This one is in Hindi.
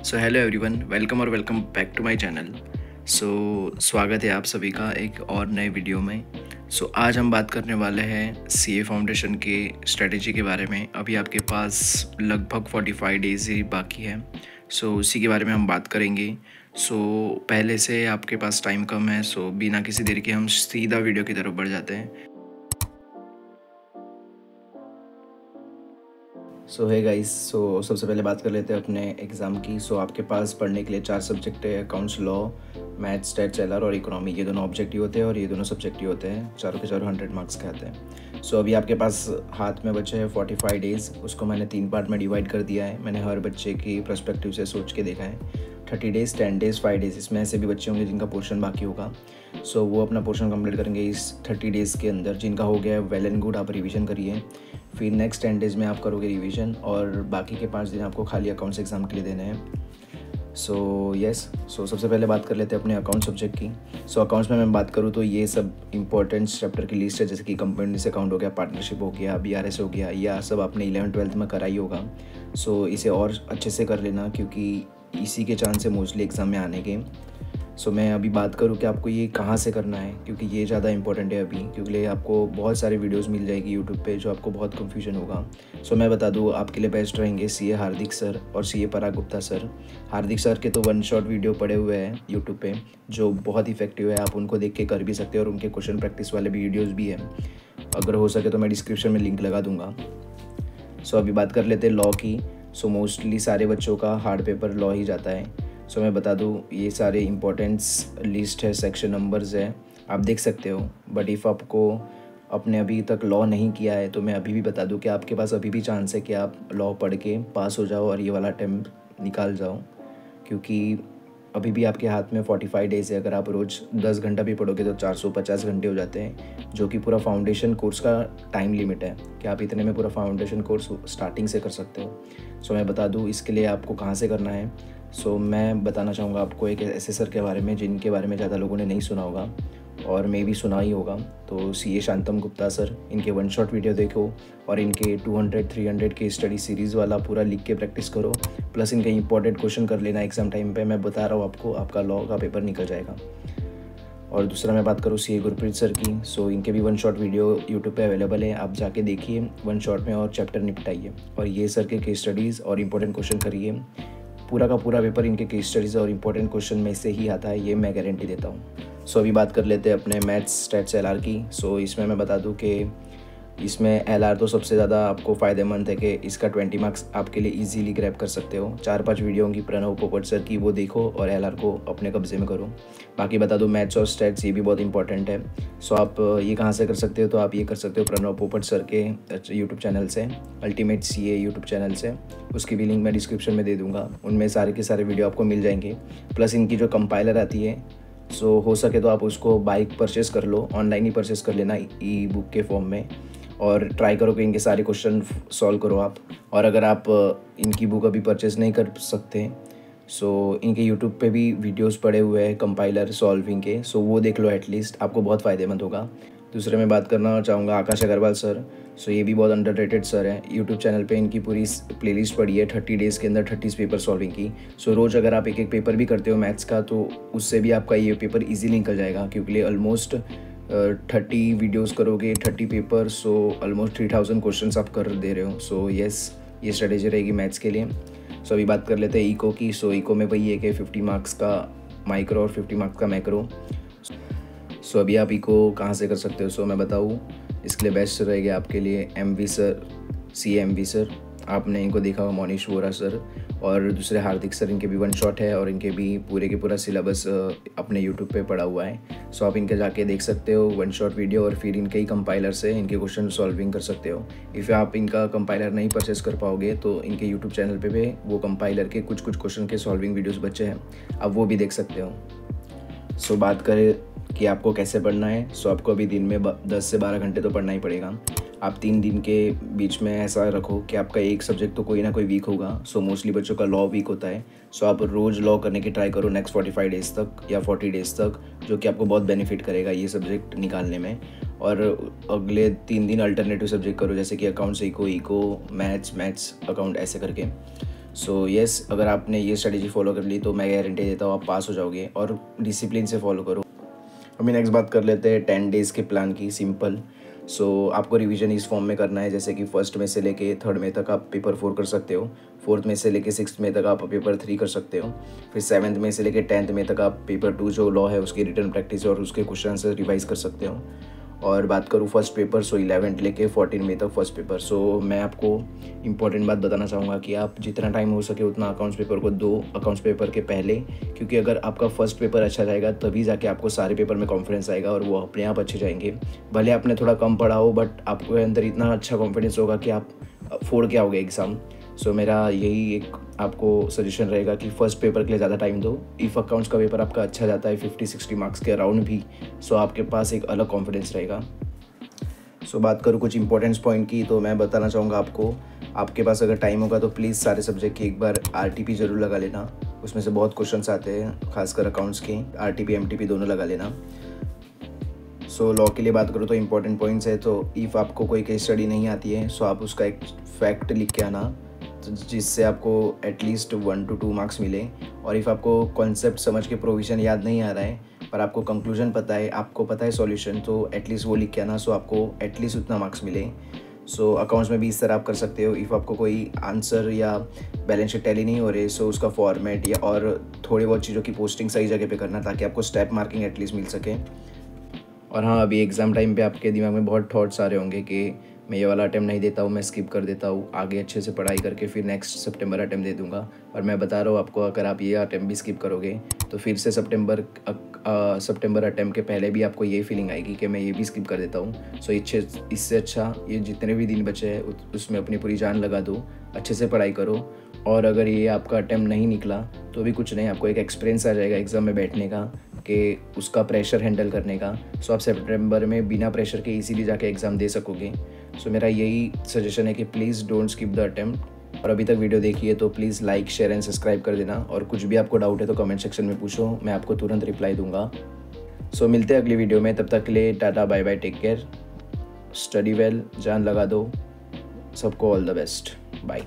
So hello everyone, welcome back to my channel. स्वागत है आप सभी का एक और नए वीडियो में। आज हम बात करने वाले हैं सीए फाउंडेशन के स्ट्रेटजी के बारे में। अभी आपके पास लगभग 45 डेज़ ही बाकी है। उसी के बारे में हम बात करेंगे। पहले से आपके पास टाइम कम है, बिना किसी देर के हम सीधा वीडियो की तरफ बढ़ जाते हैं। है गाइस, सबसे पहले बात कर लेते हैं अपने एग्ज़ाम की। आपके पास पढ़ने के लिए 4 सब्जेक्ट है: accounts, law, maths, stats, LR और इकोनॉमी। ये दोनों ऑब्जेक्टिव होते हैं और ये दोनों सब्जेक्टिव होते हैं। चारों के चारों 100 मार्क्स के आते हैं। अभी आपके पास हाथ में बचे हैं 45 डेज़। उसको मैंने 3 पार्ट में डिवाइड कर दिया है। मैंने हर बच्चे की पर्सपेक्टिव से सोच के देखा है। 30 डेज़, 10 डेज़, 5 डेज़। इसमें ऐसे भी बच्चे होंगे जिनका पोर्शन बाकी होगा। वो अपना पोर्शन कंप्लीट करेंगे इस 30 डेज़ के अंदर। जिनका हो गया है वेल एंड गुड, आप रिवीजन करिए। फिर नेक्स्ट 10 डेज़ में आप करोगे रिवीजन और बाकी के 5 दिन आपको खाली अकाउंट्स एग्ज़ाम के लिए देने हैं। सबसे पहले बात कर लेते हैं अपने अकाउंट सब्जेक्ट की। अकाउंट्स में मैं बात करूँ तो ये सब इंपॉर्टेंट चैप्टर की लिस्ट है, जैसे कि कंपनीज अकाउंट हो गया, पार्टनरशिप हो गया, बीआरएस हो गया। या सब आपने 11th-12th में करा ही होगा। इसे और अच्छे से कर लेना, क्योंकि इसी के चांस है मोस्टली एग्ज़ाम में आने के। मैं अभी बात करूँ कि आपको ये कहाँ से करना है, क्योंकि ये ज़्यादा इंपॉर्टेंट है अभी, क्योंकि आपको बहुत सारे वीडियोस मिल जाएगी यूट्यूब पे जो आपको बहुत कंफ्यूजन होगा। मैं बता दूँ, आपके लिए बेस्ट रहेंगे सीए हार्दिक सर और सीए पराग गुप्ता सर। हार्दिक सर के तो 1 शॉट वीडियो पड़े हुए हैं यूट्यूब पे जो बहुत इफेक्टिव है। आप उनको देख के कर भी सकते हैं और उनके क्वेश्चन प्रैक्टिस वाले भी वीडियोज़ भी हैं। अगर हो सके तो मैं डिस्क्रिप्शन में लिंक लगा दूँगा। अभी बात कर लेते हैं लॉ की। मोस्टली सारे बच्चों का हार्ड पेपर लॉ ही जाता है। मैं बता दूँ, ये सारे इम्पोर्टेंट्स लिस्ट है, सेक्शन नंबर्स है, आप देख सकते हो। बट इफ़ आपको अपने अभी तक लॉ नहीं किया है तो मैं अभी भी बता दूँ कि आपके पास अभी भी चांस है कि आप लॉ पढ़ के पास हो जाओ और ये वाला अटेम्प्ट निकाल जाओ, क्योंकि अभी भी आपके हाथ में 45 डेज़ है। अगर आप रोज़ 10 घंटा भी पढ़ोगे तो 450 घंटे हो जाते हैं, जो कि पूरा फाउंडेशन कोर्स का टाइम लिमिट है कि आप इतने में पूरा फाउंडेशन कोर्स स्टार्टिंग से कर सकते हो। मैं बता दूँ इसके लिए आपको कहाँ से करना है। मैं बताना चाहूँगा आपको एक ऐसे सर के बारे में जिनके बारे में ज़्यादा लोगों ने नहीं सुना होगा और मैं भी सुना ही होगा। CA Shantam Gupta sir. इनके 1 शॉट वीडियो देखो और इनके 200-300 के स्टडी सीरीज़ वाला पूरा लिख के प्रैक्टिस करो, प्लस इनके इंपॉर्टेंट क्वेश्चन कर लेना एग्ज़ाम टाइम पे। मैं बता रहा हूँ आपको, आपका लॉ का पेपर निकल जाएगा। और दूसरा मैं बात करूँ सीए गुरप्रीत सर की। इनके भी 1 शॉट वीडियो यूट्यूब पे अवेलेबल है, आप जाके देखिए 1 शॉट में और चैप्टर निपटाइए। और ये सर के केस स्टडीज़ और इंपॉर्टेंट क्वेश्चन करिए। पूरा का पूरा पेपर इनके केस स्टडीज़ और इंपॉर्टेंट क्वेश्चन में से ही आता है, ये मैं गारंटी देता हूँ। अभी बात कर लेते हैं अपने मैथ्स, स्टैट्स, एलआर की। इसमें मैं बता दूँ कि इसमें एलआर तो सबसे ज़्यादा आपको फ़ायदेमंद है कि इसका 20 मार्क्स आपके लिए इजीली ग्रैब कर सकते हो। 4-5 वीडियो होंगी प्रणव पोपट सर की, वो देखो और एलआर को अपने कब्जे में करो। बाकी बता दूँ मैथ्स और स्टैट्स ये भी बहुत इंपॉर्टेंट है। आप ये कहाँ से कर सकते हो, तो आप ये कर सकते हो प्रणव पोपट सर के यूट्यूब चैनल से, अल्टीमेट सीए यूट्यूब चैनल से। उसकी भी लिंक मैं डिस्क्रिप्शन में दे दूँगा। उनमें सारे के सारे वीडियो आपको मिल जाएंगे। प्लस इनकी जो कंपाइलर आती है, हो सके तो आप उसको बाइक परचेज़ कर लो, ऑनलाइन ही परचेज़ कर लेना ई बुक के फॉर्म में, और ट्राई करो कि इनके सारे क्वेश्चन सॉल्व करो आप। और अगर आप इनकी बुक अभी परचेज़ नहीं कर सकते, इनके यूट्यूब पे भी वीडियोस पड़े हुए हैं कंपाइलर सॉल्विंग के, वो देख लो, एटलीस्ट आपको बहुत फ़ायदेमंद होगा। दूसरे मैं बात करना चाहूँगा आकाश अग्रवाल सर। ये भी बहुत अंडररेटेड सर है। यूट्यूब चैनल पे इनकी पूरी प्लेलिस्ट पड़ी है 30 डेज़ के अंदर 30 पेपर सॉल्विंग की। रोज़ अगर आप एक पेपर भी करते हो मैथ्स का, तो उससे भी आपका ये पेपर ईजिली निकल जाएगा, क्योंकि ऑलमोस्ट 30 वीडियोस करोगे, 30 पेपर, ऑलमोस्ट 3000 क्वेश्चंस आप कर दे रहे हो। ये स्ट्रेटेजी रहेगी मैथ्स के लिए। अभी बात कर लेते हैं इको की। इको में वही है कि 50 मार्क्स का माइक्रो और 50 मार्क्स का मैक्रो। अभी आप इको कहाँ से कर सकते हो, मैं बताऊँ, इसके लिए बेस्ट रहेगा आपके लिए MV sir, CA MV sir. आपने इनको देखा होगा, मोनीश वोरा सर। और दूसरे हार्दिक सर, इनके भी 1 शॉट है और इनके भी पूरे के पूरा सिलेबस अपने यूट्यूब पे पड़ा हुआ है। आप इनके जाके देख सकते हो 1 शॉट वीडियो, और फिर इनके ही कंपाइलर से इनके क्वेश्चन सॉल्विंग कर सकते हो। इफ़ आप इनका कंपाइलर नहीं परचेस कर पाओगे तो इनके यूट्यूब चैनल पे भी वो कंपाइलर के कुछ क्वेश्चन के सॉल्विंग वीडियोज़ बचे हैं, आप वो भी देख सकते हो। बात करें कि आपको कैसे पढ़ना है, आपको अभी दिन में 10 से 12 घंटे तो पढ़ना ही पड़ेगा। आप 3 दिन के बीच में ऐसा रखो कि आपका एक सब्जेक्ट तो कोई ना कोई वीक होगा। मोस्टली बच्चों का लॉ वीक होता है। आप रोज़ लॉ करने की ट्राई करो नेक्स्ट 45 डेज़ तक या 40 डेज़ तक, जो कि आपको बहुत बेनिफिट करेगा ये सब्जेक्ट निकालने में। और अगले 3 दिन अल्टरनेटिव सब्जेक्ट करो, जैसे कि अकाउंट्स इको, मैथ्स अकाउंट, ऐसे करके। सो येस, अगर आपने ये स्ट्रेटेजी फॉलो कर ली तो मैं गारंटी देता हूँ आप पास हो जाओगे, और डिसिप्लिन से फॉलो करो। अभी नेक्स्ट बात कर लेते हैं 10 डेज़ के प्लान की। सिंपल। आपको रिवीजन इस फॉर्म में करना है, जैसे कि फर्स्ट में से लेके थर्ड में तक आप पेपर 4 कर सकते हो, फोर्थ में से लेके 6th में तक आप पेपर 3 कर सकते हो, फिर 7th में से लेके 10th में तक आप पेपर 2 जो लॉ है उसकी रिटर्न प्रैक्टिस और उसके क्वेश्चन आंसर रिवाइज कर सकते हो। और बात करूँ फर्स्ट पेपर, 11 लेके 14 मई तक फर्स्ट पेपर। मैं आपको इंपॉर्टेंट बात बताना चाहूँगा कि आप जितना टाइम हो सके उतना अकाउंट्स पेपर को दो अकाउंट्स पेपर के पहले, क्योंकि अगर आपका फर्स्ट पेपर अच्छा जाएगा तभी जाके आपको सारे पेपर में कॉन्फिडेंस आएगा और वो अपने आप अच्छे जाएंगे। भले आपने थोड़ा कम पढ़ा हो, बट आपके अंदर इतना अच्छा कॉन्फिडेंस होगा कि आप फोड़ के आओगे एग्ज़ाम। मेरा यही एक आपको सजेशन रहेगा कि फ़र्स्ट पेपर के लिए ज़्यादा टाइम दो। इफ़ अकाउंट्स का पेपर आपका अच्छा जाता है 50-60 मार्क्स के अराउंड भी, आपके पास एक अलग कॉन्फिडेंस रहेगा। बात करूँ कुछ इंपॉर्टेंस पॉइंट की, तो मैं बताना चाहूँगा आपको, आपके पास अगर टाइम होगा तो प्लीज़ सारे सब्जेक्ट की एक बार RTP ज़रूर लगा लेना। उसमें से बहुत क्वेश्चंस आते हैं, खासकर अकाउंट्स के। RTP MTP दोनों लगा लेना। लॉ के लिए बात करूँ तो इंपॉर्टेंट पॉइंट्स है, तो इफ़ आपको कोई केस स्टडी नहीं आती है आप उसका एक फैक्ट लिख के आना, तो जिससे आपको एटलीस्ट 1 to 2 मार्क्स मिले। और इफ़ आपको कॉन्सेप्ट समझ के प्रोविज़न याद नहीं आ रहा है पर आपको कंक्लूजन पता है, आपको पता है सॉल्यूशन, तो एटलीस्ट वो लिख के आना, आपको एटलीस्ट उतना मार्क्स मिले। अकाउंट्स में भी इस तरह आप कर सकते हो। इफ़ आपको कोई आंसर या बैलेंस शीट टैली नहीं हो रही, उसका फॉर्मेट या और थोड़ी बहुत चीज़ों की पोस्टिंग सही जगह पे करना, ताकि आपको स्टेप मार्किंग एटलीस्ट मिल सके। और हाँ, अभी एग्ज़ाम टाइम पे आपके दिमाग में बहुत थॉट्स आ रहे होंगे कि मैं ये वाला अटेम्प्ट नहीं देता हूँ, मैं स्किप कर देता हूँ, आगे अच्छे से पढ़ाई करके फिर नेक्स्ट सितंबर अटेम्प्ट दे दूँगा। और मैं बता रहा हूँ आपको, अगर आप ये अटेम्प्ट भी स्किप करोगे तो फिर से सितंबर अटेम्प्ट के पहले भी आपको ये फीलिंग आएगी कि मैं ये भी स्किप कर देता हूँ। इससे अच्छा ये जितने भी दिन बचे हैं उसमें अपनी पूरी जान लगा दो, अच्छे से पढ़ाई करो। और अगर ये आपका अटेम्प्ट नहीं निकला तो भी कुछ नहीं, आपको एक एक्सपीरियंस आ जाएगा एग्ज़ाम में बैठने का, कि उसका प्रेशर हैंडल करने का। आप सितंबर में बिना प्रेशर के इजीली जाके एग्ज़ाम दे सकोगे। मेरा यही सजेशन है कि please don't skip the attempt. और अभी तक वीडियो देखी है तो please like, share and subscribe कर देना। और कुछ भी आपको डाउट है तो कमेंट सेक्शन में पूछो, मैं आपको तुरंत रिप्लाई दूंगा। मिलते हैं अगली वीडियो में, तब तक के लिए tata, bye bye, take care, study well, जान लगा दो, सबको ऑल द बेस्ट, बाय।